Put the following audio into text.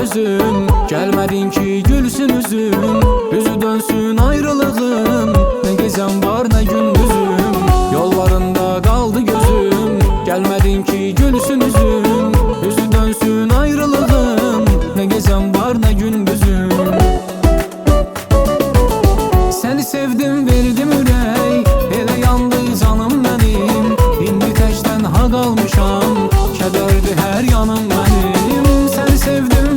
gözüm. Gelmedin ki gülsün üzüm, yüzü dönsün ayrılığım. Ne gecem var ne gündüzüm, yollarında kaldı gözüm. Gelmedin ki gülsün üzüm, yüzü dönsün ayrılığım. Ne gecem var ne gündüzüm. Seni sevdim verdim ürək, elə yandı canım benim. İndi təkdən ha qalmışam, kədərdi hər yanım benim. Seni sevdim